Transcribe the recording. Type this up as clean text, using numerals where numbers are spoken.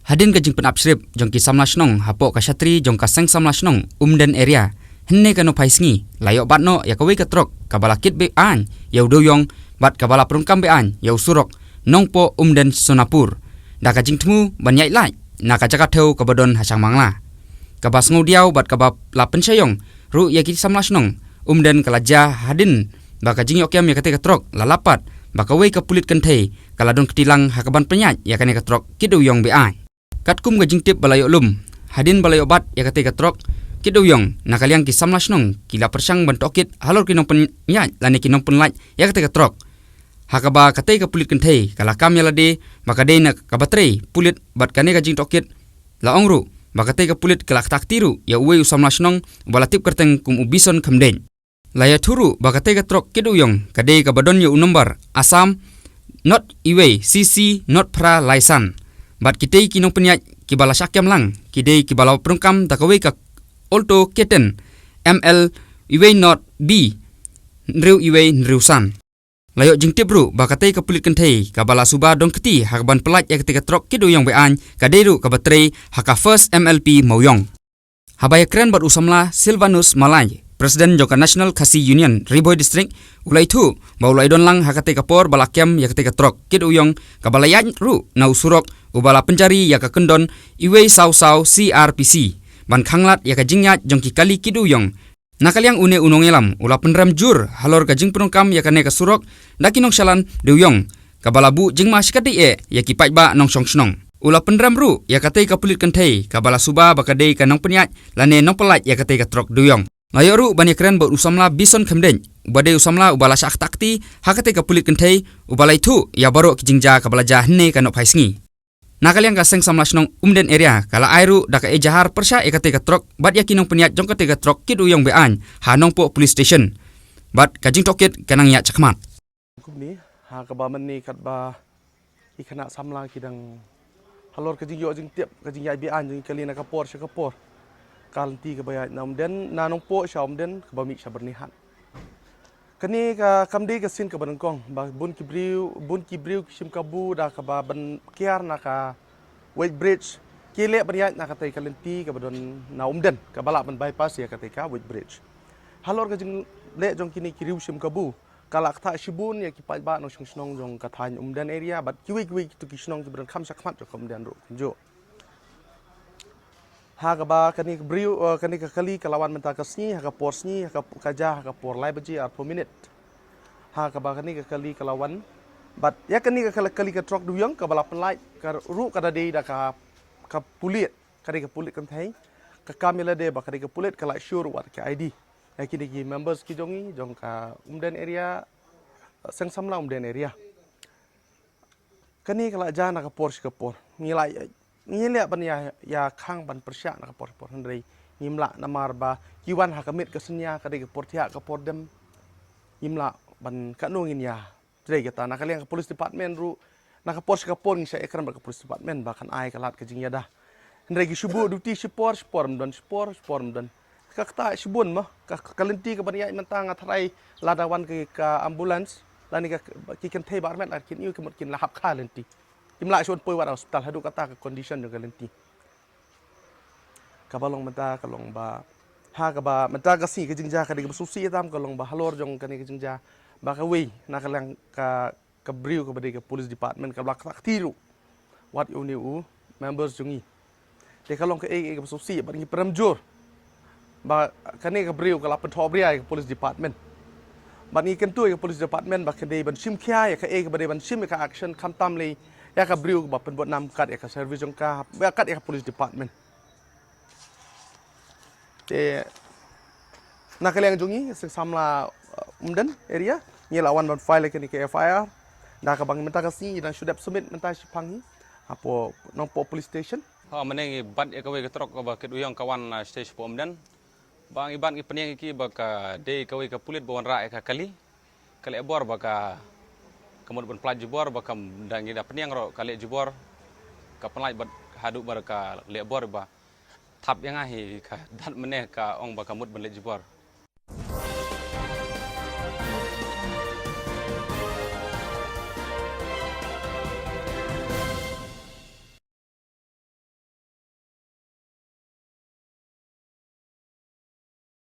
Hadin ka jing penap srip jong ki samla snong hapo ka syatri jong ka seng samla snong umden area. Henne ka no paisngi layok bat no ya kawe ka trok kabala kit be an yau doyong bat kabala perungkam be an yau surok nongpo umden sonapur. Da ka jing temu banyai lai na ka jaga theu ka badon hasang mangla. Ka bas ngodiau bat ka bap la pensyayong ru ya ki samla snong umden kalaja hadin ba ka jing yokyam ya kate ka trok lalapat ba ka we ka pulit kentei kala don ketilang hakaban penyat ya kane ka trok kiduyong be an. Katkum gajing tip balayok lum hadin balayok bat ya kate katrok kiduyong nakaliang ki samlas nong kila persang bantokit halor kinong penyat lani kinong penlaj ya kate katrok hakaba kate ka pulit kentei kala kam ya lade maka de nak kabatre pulit bat kane gajing tokit la ongru maka te ka pulit kala taktiru ya uwe usamlas nong balatip kerteng kum ubison kamden laya turu baka te katrok kiduyong kade ka badon ya unombar asam not iwe cc not pra laisan bat kitei kinong penyat kibala syakyam lang kidei kibala perungkam takawe ka olto keten ml iwe not b nriu iwe nriusan layok jing tibru bakatei ka pulit kentei kabala suba dong keti hakban pelat ya ketika trok kiduyong bean kaderu kabatrei haka first mlp mauyong habaya keren bat usamla Silvanus Malay Presiden Joka National Khasi Union Riboy District ulai tu baulai don lang hakate kapor balakyam ya ketika trok kiduyong kabalayan ru nau surok ubala pencari ya ka kendon iwe sau CRPC ban khanglat ya ka jingyat jongki kali kiduyong nakaliang une unongelam ula penram jur halor ka jing penungkam ya kane ka surok dakinong shalan duyong kabalabu jingma sikati ya ki paitba nong song snong ula penram ru ya kate ka pulit kentei kabala suba bakadei ka nong penyat lane nong pelat ya kate ka trok duyong layoru bani keren bot usamla bison kamden ubade usamla ubala syak takti hakate ka pulit kentei ubala itu ya baro kijingja kabala jahne kanok paisngi nakaliang ka seng samla snong umden area kala airu daka ejahar persya ekate ka trok bat yakinong penyat jong kate ka trok kiduyong bean hanong po police station bat kajing tokit kanang ya cakmat kumni ha ka ba man ni kat ba ikana samla kidang halor kajing yo jing tiap kajing ya bean jing kalina ka por sya ka por kalanti ka bayat nam den nanong po syam den ka ba mi sya bernihat kani ka kamde ka sin ka banangkong ba bun kibriu sim kabu da ka ba ban kiar na ka weight bridge kile berniat na ka tai kalanti ka badon na umden ka bala ban bypass ya ka tai ka weight bridge halor ka jing le jong kini kiriu sim kabu kalak ta shibun ya ki pa ba no snong jong ka than umden area bat kiwi tu ki snong ki ban kham sak mat ka umden ro jo ha ka ba kani briu kani ka kali kalawan menta ka sni ha ka por sni ha ka kaja ha ka por lai baji ar per minute ha ka ba kani ka kali kalawan bat ya kani ka kali ka trok duyang ka bala penlai ka ru ka dei da ka pulit kani ka pulit kan thai ka kamila de ba kani ka pulit ka lai sure wat ka id ya kini ki members ki jongi jong ka umden area seng samla umden area kani ka la jana ka por ka por ngilai ngile ban ya khang ban persya na kapor hendrei ngimla namar ba kiwan ha kamit kesenya ka de kapor tia kapor dem ngimla ban kanungin ya trei kata na kaliang police department ru na kapor ngisa ekran ba police department ba kan ai kalat ke jingya dah hendrei ki subu duty spor mdan ka kata subun mah ka kalenti ka ban ya mentang athrai ladawan ke ka ambulance lani ka ki kan thei barmet ar kin yu kemut kin lahap khalenti imla shon poi war hospital hadu kata ka condition jo galenti kabalong mata kalong ba ha ka ba mata ka si ka jingja ka de susi tam kalong ba halor jong ka ni ka jingja ba ka we na kalang ka briu ka bade ka police department ka blak tiru what you new members jongi de kalong ka ka susi ba ngi pramjur ba ka ni ka briu ka la pentobria ka police department ba ni kan tu ka police department ba ka de ban sim khia ka ka bade ban sim ka action kham tam le ya ka briu ba penbuat nam kat ya ka service jong ka ya kat ya ka police department te nakaliang jongi samla umden area ngelawan ban file ke ni ke FIR da ka bang menta ka si dan should have submit menta sipangi apo nong po police station ha meneng bat ya ka we ka trok ba ke uyang kawan station po umden bang iban ki pening ki ba ka de ka we ka pulit bon ra ka kali bor ba ka kamut ban pelaj jubor ba kam dangi da pening ro kali jubor ka pelaj bat hadu bar ka le bor ba thap yang ahi ka dat meneh ka ong ba kamut ban le jubor